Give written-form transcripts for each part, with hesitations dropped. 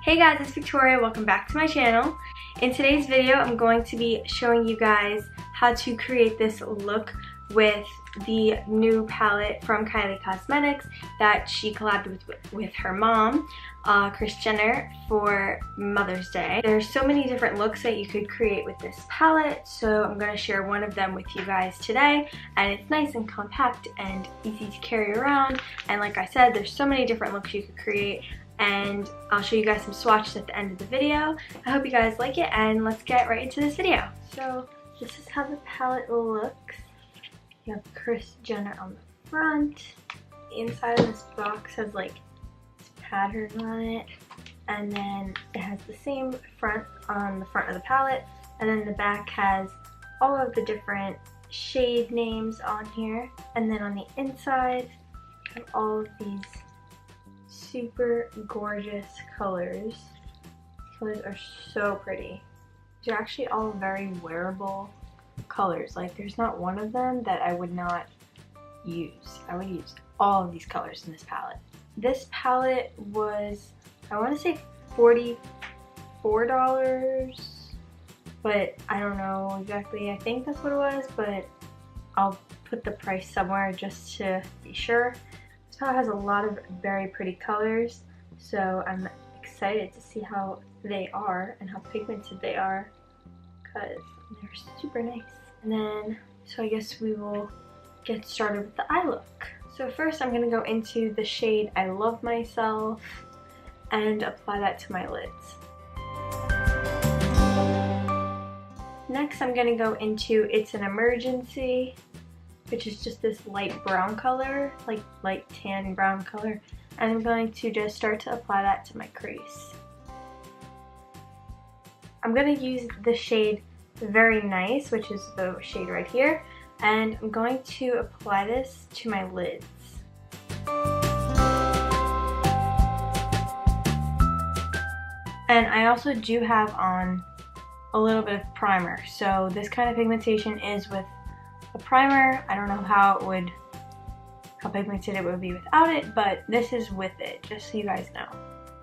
Hey guys, it's Victoria. Welcome back to my channel. In today's video, I'm going to be showing you guys how to create this look with the new palette from Kylie Cosmetics that she collabed with her mom, Kris Jenner, for Mother's Day. There's so many different looks that you could create with this palette, so I'm going to share one of them with you guys today. And it's nice and compact and easy to carry around. And like I said, there's so many different looks you could create. And I'll show you guys some swatches at the end of the video. I hope you guys like it, and let's get right into this video. So this is how the palette looks. You have Kris Jenner on the front. The inside of this box has like this pattern on it, and then it has the same front on the front of the palette, and then the back has all of the different shade names on here, and then on the inside I have all of these super gorgeous colors. These colors are so pretty. These are actually all very wearable colors. Like, there's not one of them that I would not use. I would use all of these colors in this palette. This palette was, I want to say $44, but I don't know exactly. I think that's what it was, but I'll put the price somewhere just to be sure. This palette has a lot of very pretty colors, so I'm excited to see how they are and how pigmented they are, because they're super nice. And then, so I guess we will get started with the eye look. So first I'm going to go into the shade I Love Myself and apply that to my lids. Next I'm going to go into It's an Emergency, which is just this light brown color, like light tan brown color. And I'm going to just start to apply that to my crease. I'm going to use the shade Very Nice, which is the shade right here, and I'm going to apply this to my lids. And I also do have on a little bit of primer, so this kind of pigmentation is with a primer. I don't know how pigmented it would be without it, but this is with it, just so you guys know.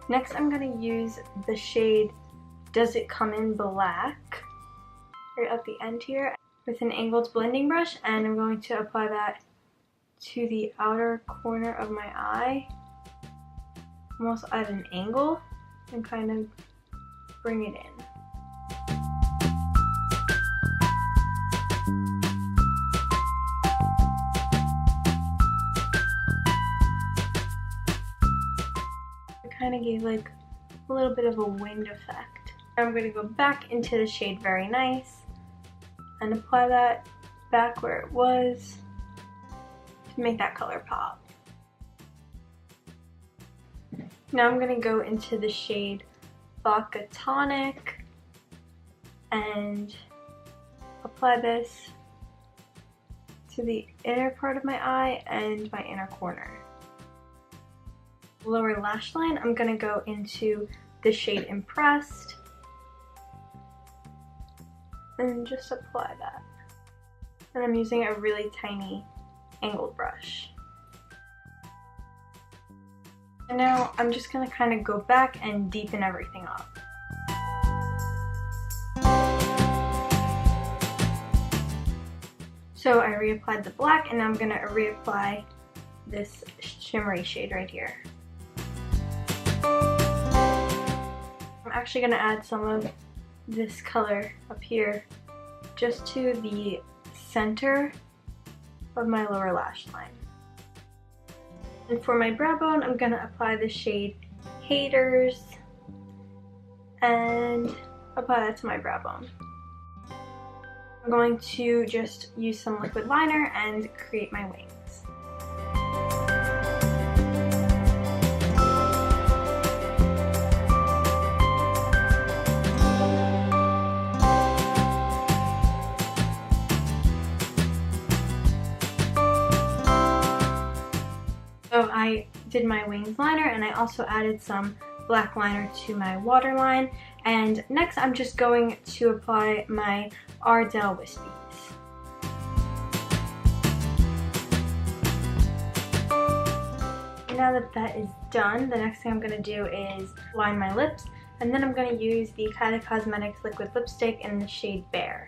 Next I'm going to use the shade Does It Come in Black right at the end here with an angled blending brush, and I'm going to apply that to the outer corner of my eye, almost at an angle, and kind of bring it in. Kind of gave like a little bit of a winged effect. I'm going to go back into the shade Very Nice and apply that back where it was to make that color pop. Now I'm going to go into the shade Vodka Tonic and apply this to the inner part of my eye and my inner corner. Lower lash line, I'm going to go into the shade Impressed and just apply that. And I'm using a really tiny angled brush. And now I'm just going to kind of go back and deepen everything up. So I reapplied the black, and now I'm going to reapply this shimmery shade right here. I'm actually going to add some of this color up here just to the center of my lower lash line. And for my brow bone, I'm going to apply the shade Haters and apply that to my brow bone. I'm going to just use some liquid liner and create my wings. So I did my wings liner, and I also added some black liner to my waterline. And next I'm just going to apply my Ardell Wispies. Now that that is done, the next thing I'm going to do is line my lips, and then I'm going to use the Kylie Cosmetics Liquid Lipstick in the shade Bare.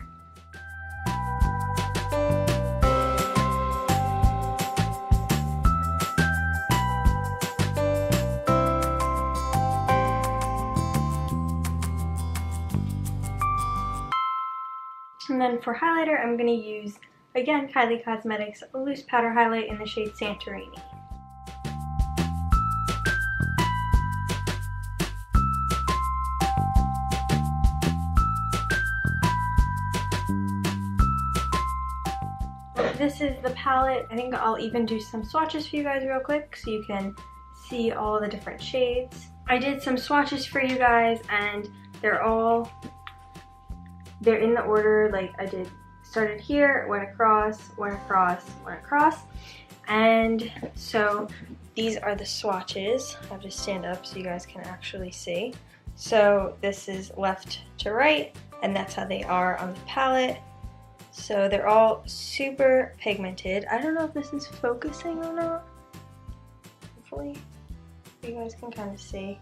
And then for highlighter, I'm going to use, again, Kylie Cosmetics Loose Powder Highlight in the shade Santorini. This is the palette. I think I'll even do some swatches for you guys real quick so you can see all the different shades. I did some swatches for you guys, and they're in the order, like I did, started here, went across, went across, went across. And so these are the swatches. I have to stand up so you guys can actually see. So this is left to right, and that's how they are on the palette. So they're all super pigmented. I don't know if this is focusing or not. Hopefully you guys can kind of see.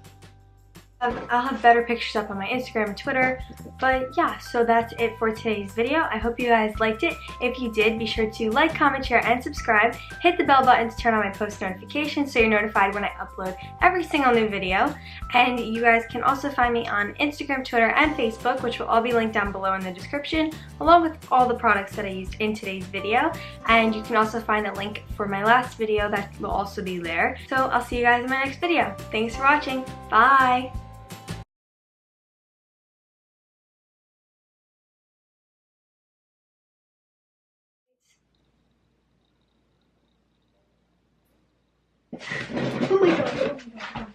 I'll have better pictures up on my Instagram and Twitter, but yeah, so that's it for today's video. I hope you guys liked it. If you did, be sure to like, comment, share, and subscribe. Hit the bell button to turn on my post notifications so you're notified when I upload every single new video. And you guys can also find me on Instagram, Twitter, and Facebook, which will all be linked down below in the description, along with all the products that I used in today's video. And you can also find a link for my last video that will also be there. So I'll see you guys in my next video. Thanks for watching. Bye! Oh my god.